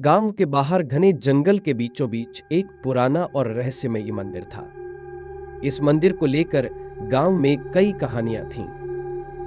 गांव के बाहर घने जंगल के बीचों बीच एक पुराना और रहस्यमयी मंदिर था। इस मंदिर को लेकर गांव में कई कहानियां थीं।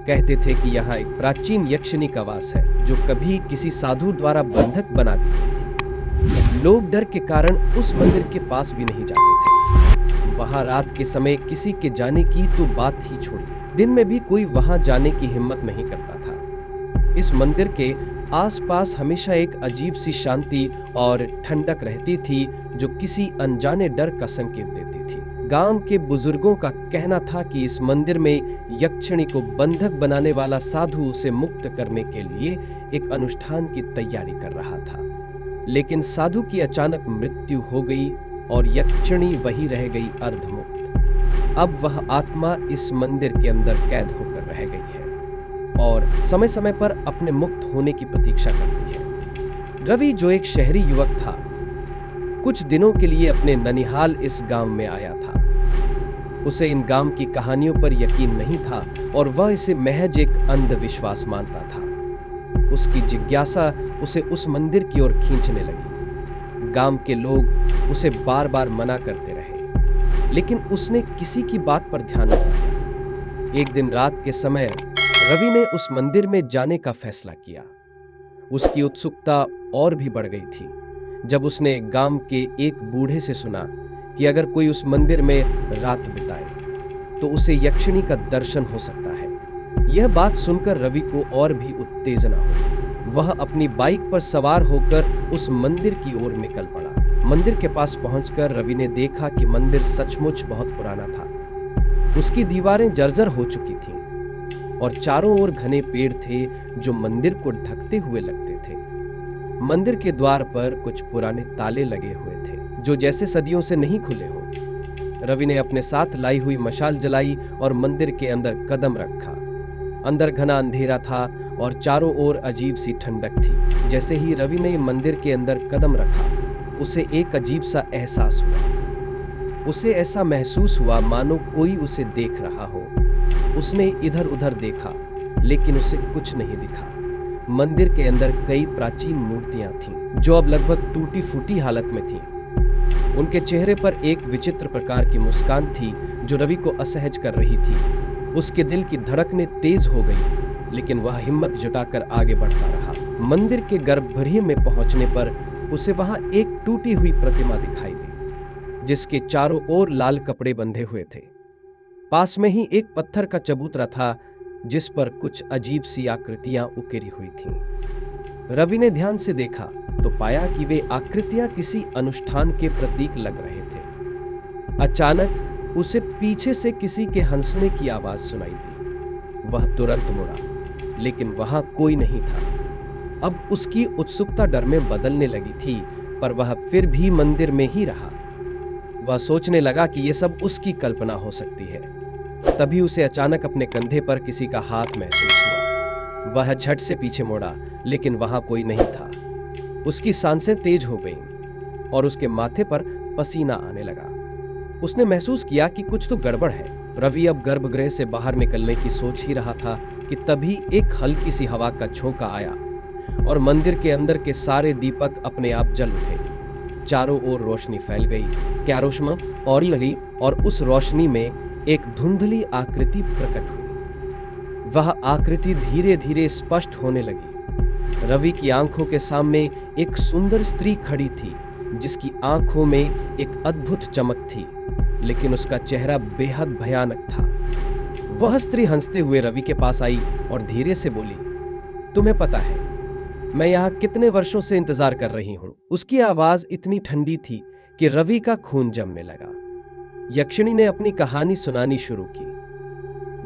कहते थे कि यहाँ एक प्राचीन यक्षिणी का वास है जो कभी किसी साधु द्वारा बंधक बना दी गई थी। लोग डर के कारण उस मंदिर के पास भी नहीं जाते थे। वहां रात के समय किसी के जाने की तो बात ही छोड़िए, दिन में भी कोई वहां जाने की हिम्मत नहीं करता था। इस मंदिर के आसपास हमेशा एक अजीब सी शांति और ठंडक रहती थी जो किसी अनजाने डर का संकेत देती थी। गांव के बुजुर्गों का कहना था कि इस मंदिर में यक्षिणी को बंधक बनाने वाला साधु उसे मुक्त करने के लिए एक अनुष्ठान की तैयारी कर रहा था, लेकिन साधु की अचानक मृत्यु हो गई और यक्षिणी वही रह गई अर्धमुक्त। अब वह आत्मा इस मंदिर के अंदर कैद होकर रह गई है और समय समय पर अपने मुक्त होने की प्रतीक्षा करती है। रवि, जो एक शहरी युवक था, कुछ दिनों के लिए अपने ननिहाल इस गांव में आया था। उसे इन गांव की कहानियों पर यकीन नहीं था और वह इसे महज एक अंधविश्वास मानता था। उसकी जिज्ञासा उसे उस मंदिर की ओर खींचने लगी। गांव के लोग उसे बार बार मना करते रहे, लेकिन उसने किसी की बात पर ध्यान नहीं दिया। एक दिन रात के समय रवि ने उस मंदिर में जाने का फैसला किया। उसकी उत्सुकता और भी बढ़ गई थी जब उसने गांव के एक बूढ़े से सुना कि अगर कोई उस मंदिर में रात बिताए तो उसे यक्षिणी का दर्शन हो सकता है। यह बात सुनकर रवि को और भी उत्तेजना हुई। वह अपनी बाइक पर सवार होकर उस मंदिर की ओर निकल पड़ा। मंदिर के पास पहुंचकर रवि ने देखा कि मंदिर सचमुच बहुत पुराना था। उसकी दीवारें जर्जर हो चुकी थीं और चारों ओर घने पेड़ थे जो मंदिर को ढकते हुए लगते थे। मंदिर के द्वार पर कुछ पुराने ताले लगे हुए थे जो जैसे सदियों से नहीं खुले हो। रवि ने अपने साथ लाई हुई मशाल जलाई और मंदिर के अंदर कदम रखा। अंदर घना अंधेरा था और चारों ओर अजीब सी ठंडक थी। जैसे ही रवि ने मंदिर के अंदर कदम रखा, उसे एक अजीब सा एहसास हुआ। उसे ऐसा महसूस हुआ मानो कोई उसे देख रहा हो। उसने इधर उधर देखा, लेकिन उसे कुछ नहीं दिखा। मंदिर के अंदर कई प्राचीन मूर्तियां थीं जो अब लगभग टूटी फूटी हालत में थीं। उनके चेहरे पर एक विचित्र प्रकार की मुस्कान थी जो रवि को असहज कर रही थी। उसके दिल की धड़कनें तेज हो गई, लेकिन वह हिम्मत जुटाकर आगे बढ़ता रहा। मंदिर के गर्भगृह में पहुंचने पर उसे वहां एक टूटी हुई प्रतिमा दिखाई दी जिसके चारों ओर लाल कपड़े बंधे हुए थे। पास में ही एक पत्थर का चबूतरा था जिस पर कुछ अजीब सी आकृतियां उकेरी हुई थीं। रवि ने ध्यान से देखा तो पाया कि वे आकृतियां किसी अनुष्ठान के प्रतीक लग रहे थे। अचानक उसे पीछे से किसी के हंसने की आवाज सुनाई दी। वह तुरंत मुड़ा, लेकिन वहां कोई नहीं था। अब उसकी उत्सुकता डर में बदलने लगी थी, पर वह फिर भी मंदिर में ही रहा। वह सोचने लगा कि यह सब उसकी कल्पना हो सकती है। तभी उसे अचानक अपने कंधे पर किसी का हाथ महसूस हुआ। वह झट से पीछे मुड़ा, लेकिन वहां कोई नहीं था। उसकी सांसें तेज हो गईं और उसके माथे पर पसीना आने लगा। उसने महसूस किया कि कुछ तो गड़बड़ है। रवि अब गर्भगृह से बाहर निकलने की सोच ही रहा था कि तभी एक हल्की सी हवा का झोंका आया और मंदिर के अंदर के सारे दीपक अपने आप जल उठे। चारों ओर रोशनी फैल गई, कैरोशमा और लगी और उस रोशनी में एक धुंधली आकृति प्रकट हुई। वह आकृति धीरे धीरे स्पष्ट होने लगी। रवि की आंखों के सामने एक सुंदर स्त्री खड़ी थी जिसकी आंखों में एक अद्भुत चमक थी, लेकिन उसका चेहरा बेहद भयानक था। वह स्त्री हंसते हुए रवि के पास आई और धीरे से बोली, तुम्हें पता है मैं यहाँ कितने वर्षों से इंतजार कर रही हूँ। उसकी आवाज इतनी ठंडी थी कि रवि का खून जमने लगा। यक्षिणी ने अपनी कहानी सुनानी शुरू की।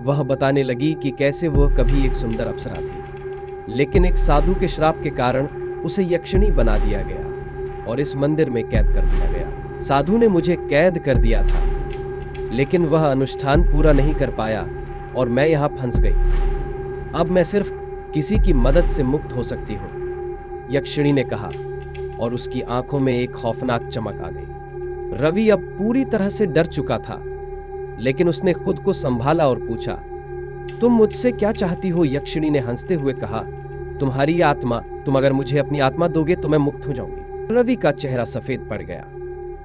वह बताने लगी कि कैसे वह कभी एक सुंदर अप्सरा थी, लेकिन एक साधु के श्राप के कारण उसे यक्षिणी बना दिया गया और इस मंदिर में कैद कर दिया गया। साधु ने मुझे कैद कर दिया था, लेकिन वह अनुष्ठान पूरा नहीं कर पाया और मैं यहाँ फंस गई। अब मैं सिर्फ किसी की मदद से मुक्त हो सकती हूँ, यक्षिणी ने कहा और उसकी आंखों में एक खौफनाक चमक आ गई। रवि अब पूरी तरह से डर चुका था, लेकिन उसने खुद को संभाला और पूछा, तुम मुझसे क्या चाहती हो? यक्षिणी ने हंसते हुए कहा, तुम्हारी आत्मा तुम अगर मुझे अपनी आत्मा दोगे तो मैं मुक्त हो जाऊंगी। रवि का चेहरा सफेद पड़ गया।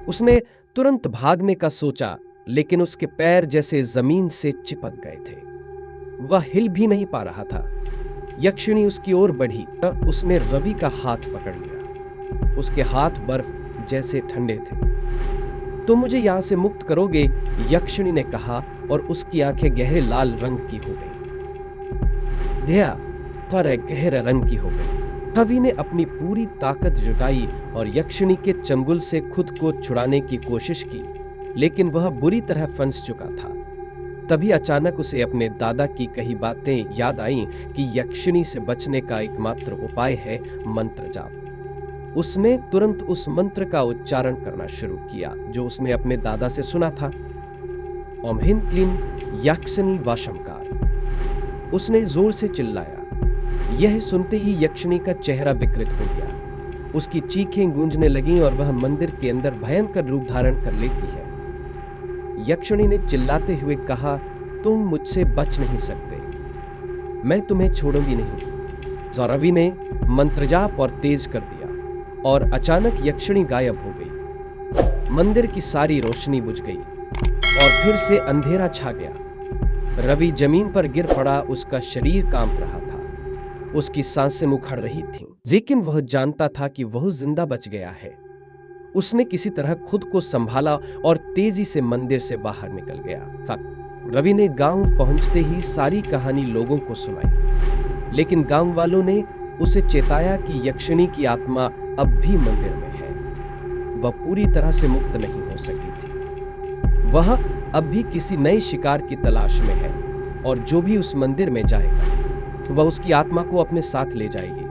उसने तुरंत भागने का सोचा, लेकिन उसके पैर जैसे जमीन से चिपक गए थे। वह हिल भी नहीं पा रहा था। यक्षिणी उसकी ओर बढ़ी तो उसने रवि का हाथ पकड़ लिया। उसके हाथ बर्फ जैसे ठंडे थे। तुम मुझे यहां से मुक्त करोगे, यक्षिणी ने कहा, और उसकी आंखें गहरे लाल रंग की हो गई। दया पर गहरे रंग की हो गई। रवि ने अपनी पूरी ताकत जुटाई और यक्षिणी के चंगुल से खुद को छुड़ाने की कोशिश की, लेकिन वह बुरी तरह फंस चुका था। तभी अचानक उसे अपने दादा की कही बातें याद आईं कि यक्षिणी से बचने का एकमात्र उपाय है मंत्र जाप। उसने तुरंत उस मंत्र का उच्चारण करना शुरू किया जो उसने अपने दादा से सुना था। ओम ह्रीं क्लीं यक्षिणी वाशंकार। उसने जोर से चिल्लाया। यह सुनते ही यक्षिणी का चेहरा विकृत हो गया। उसकी चीखें गूंजने लगीं और वह मंदिर के अंदर भयंकर रूप धारण कर लेती है। यक्षिणी ने चिल्लाते हुए कहा, तुम मुझसे बच नहीं सकते, मैं तुम्हें छोड़ूंगी नहीं। रवि ने मंत्रजाप और तेज कर दिया और अचानक यक्षिणी गायब हो गई। मंदिर की सारी रोशनी बुझ गई और फिर से अंधेरा छा गया। रवि जमीन पर गिर पड़ा। उसका शरीर कांप रहा था। उसकी सांसें मुखर रही थीं, लेकिन वह जानता था कि वह जिंदा बच गया है। उसने किसी तरह खुद को संभाला और तेजी से मंदिर से बाहर निकल गया। रवि ने गांव पहुंचते ही सारी कहानी लोगों को सुनाई, लेकिन गांव वालों ने उसे चेताया कि यक्षिणी की आत्मा अब भी मंदिर में है। वह पूरी तरह से मुक्त नहीं हो सकी थी। वह अब भी किसी नए शिकार की तलाश में है और जो भी उस मंदिर में जाएगा वह उसकी आत्मा को अपने साथ ले जाएगी।